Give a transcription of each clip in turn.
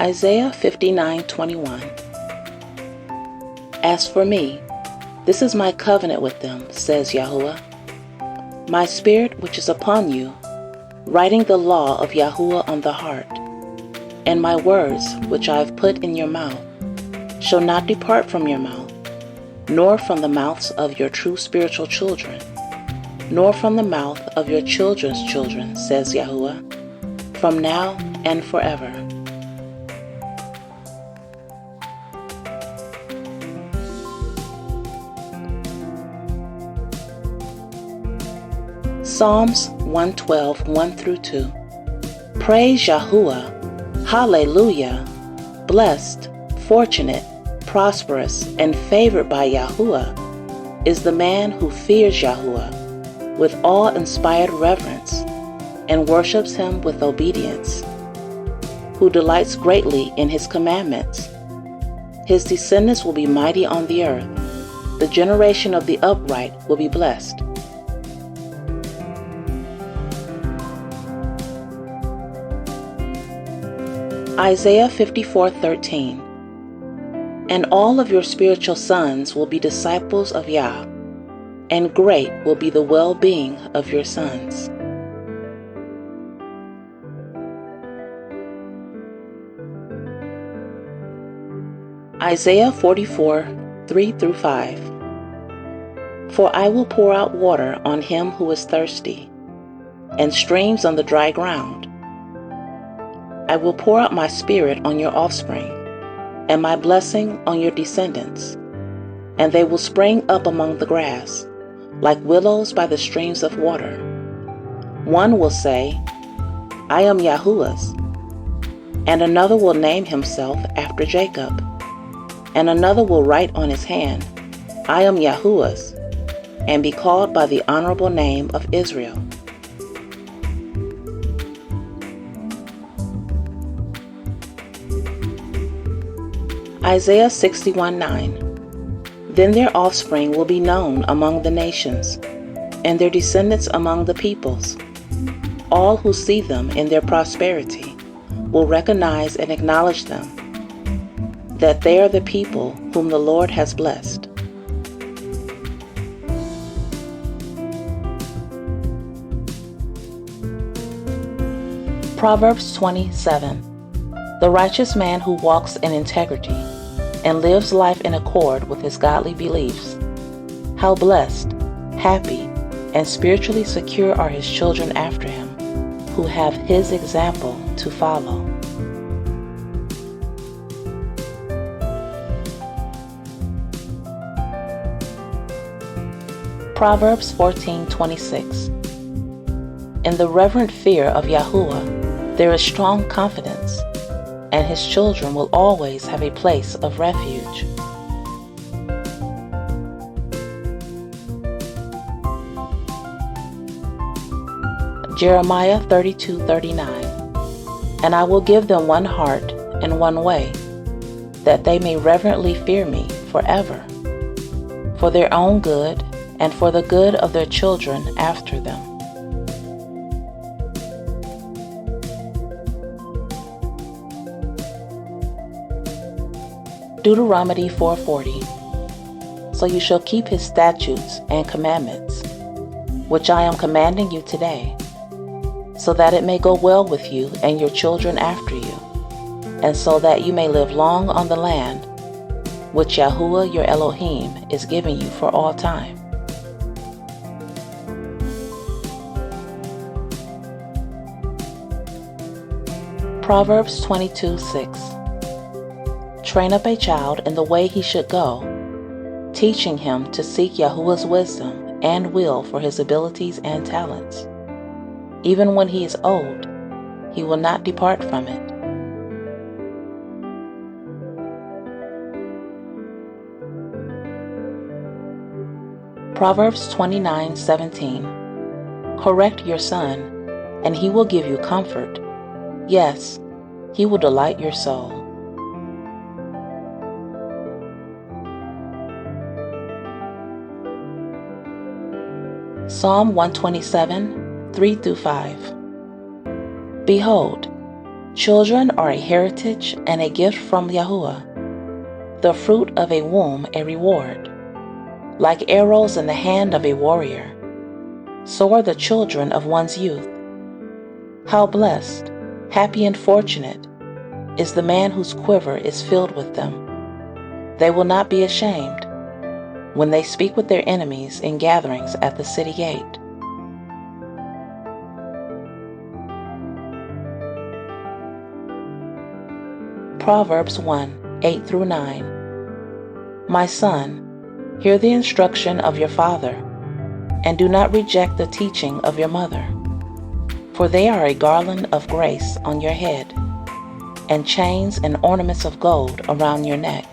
Isaiah 59:21. As for me, this is my covenant with them, says Yahuwah. My spirit which is upon you, writing the law of Yahuwah on the heart, and my words which I have put in your mouth, shall not depart from your mouth, nor from the mouths of your true spiritual children, nor from the mouth of your children's children, says Yahuwah, from now and forever. Psalms 112, 1-2. Praise Yahuwah, hallelujah, blessed, fortunate, prosperous, and favored by Yahuwah is the man who fears Yahuwah with awe-inspired reverence and worships him with obedience, who delights greatly in his commandments. His descendants will be mighty on the earth. The generation of the upright will be blessed. Isaiah 54:13. And all of your spiritual sons will be disciples of Yah, and great will be the well-being of your sons. Isaiah 44:3-5. For I will pour out water on him who is thirsty, and streams on the dry ground. I will pour out my spirit on your offspring, and my blessing on your descendants, and they will spring up among the grass, like willows by the streams of water. One will say, I am Yahuwah's, and another will name himself after Jacob, and another will write on his hand, I am Yahuwah's, and be called by the honorable name of Israel. Isaiah 61:9. Then their offspring will be known among the nations, and their descendants among the peoples. All who see them in their prosperity will recognize and acknowledge them, that they are the people whom the Lord has blessed. Proverbs 20:7. The righteous man who walks in integrity and lives life in accord with his godly beliefs, how blessed, happy, and spiritually secure are his children after him, who have his example to follow. Proverbs 14:26. In the reverent fear of Yahuwah there is strong confidence, and his children will always have a place of refuge. Jeremiah 32:39. And I will give them one heart and one way, that they may reverently fear me forever, for their own good and for the good of their children after them. Deuteronomy 4:40. So you shall keep his statutes and commandments, which I am commanding you today, so that it may go well with you and your children after you, and so that you may live long on the land, which Yahuwah your Elohim is giving you for all time. Proverbs 22:6. Train up a child in the way he should go, teaching him to seek Yahuwah's wisdom and will for his abilities and talents. Even when he is old, he will not depart from it. Proverbs 29:17. Correct your son, and he will give you comfort. Yes, he will delight your soul. Psalm 127:3-5. Behold, Children are a heritage and a gift from Yahuwah, the fruit of a womb a reward. Like arrows in the hand of a warrior, so are the children of one's youth. How blessed, happy and fortunate is the man whose quiver is filled with them. They will not be ashamed when they speak with their enemies in gatherings at the city gate. Proverbs 1:8-9. My son, hear the instruction of your father, and do not reject the teaching of your mother, for they are a garland of grace on your head, and chains and ornaments of gold around your neck.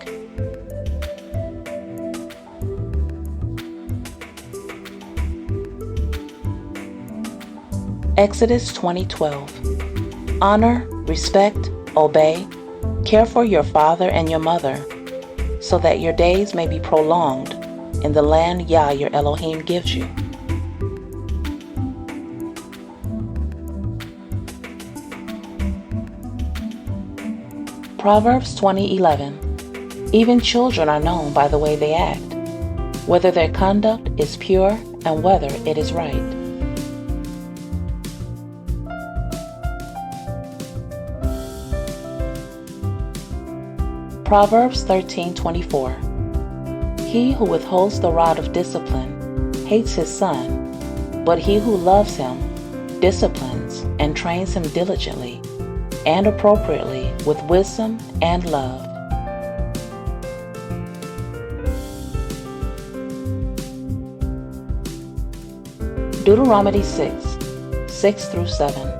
Exodus 20:12. Honor, respect, obey, care for your father and your mother, so that your days may be prolonged in the land Yah your Elohim gives you. Proverbs 20:11. Even children are known by the way they act, whether their conduct is pure and whether it is right. Proverbs 13:24. He who withholds the rod of discipline hates his son, but he who loves him disciplines and trains him diligently and appropriately with wisdom and love. Deuteronomy 6:6-7.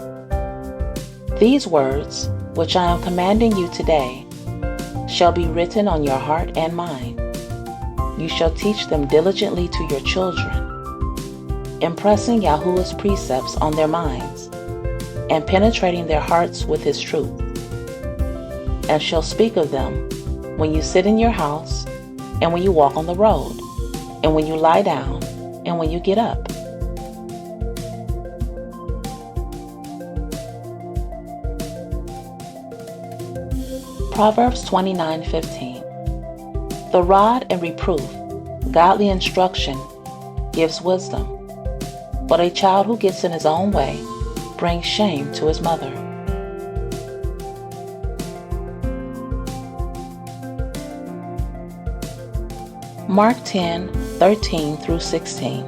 These words, which I am commanding you today, shall be written on your heart and mind. You shall teach them diligently to your children, impressing Yahuwah's precepts on their minds, and penetrating their hearts with his truth. And shall speak of them when you sit in your house, and when you walk on the road, and when you lie down, and when you get up. Proverbs 29:15. The rod and reproof, godly instruction, gives wisdom, but a child who gets in his own way brings shame to his mother. Mark 10:13-16.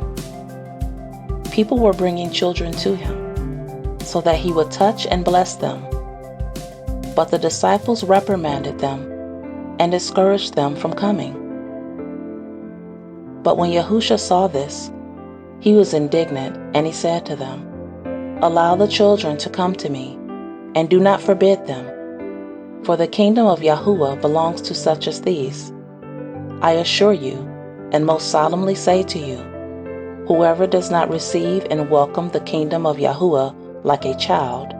People were bringing children to him, so that he would touch and bless them. But the disciples reprimanded them and discouraged them from coming. But when Yahusha saw this, he was indignant, and he said to them, Allow the children to come to me, and do not forbid them, for the kingdom of Yahuwah belongs to such as these. I assure you, and most solemnly say to you, whoever does not receive and welcome the kingdom of Yahuwah like a child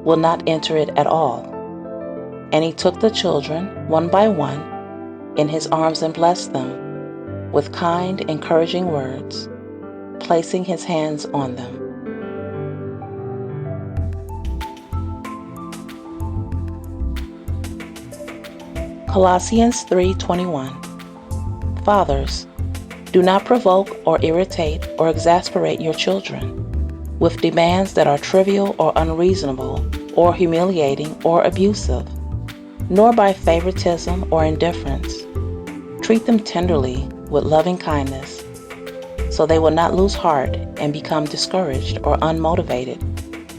will not enter it at all. And he took the children, one by one, in his arms and blessed them with kind, encouraging words, placing his hands on them. Colossians 3:21. Fathers, do not provoke or irritate or exasperate your children with demands that are trivial or unreasonable or humiliating or abusive, nor by favoritism or indifference. Treat them tenderly with loving kindness, so they will not lose heart and become discouraged or unmotivated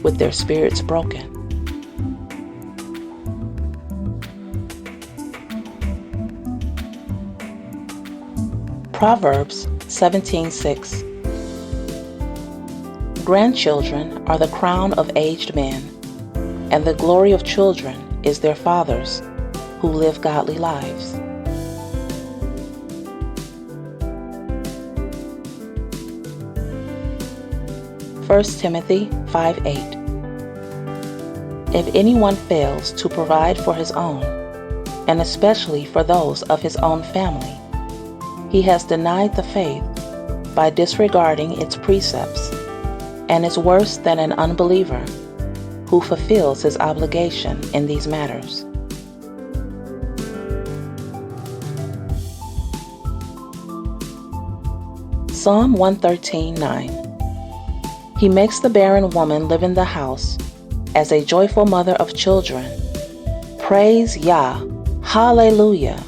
with their spirits broken. Proverbs 17:6. Grandchildren are the crown of aged men, and the glory of children is their fathers, who live godly lives. First Timothy 5:8. If anyone fails to provide for his own, and especially for those of his own family, he has denied the faith by disregarding its precepts, and is worse than an unbeliever, who fulfills his obligation in these matters. Psalm 113:9. He makes the barren woman live in the house as a joyful mother of children. Praise Yah, Hallelujah.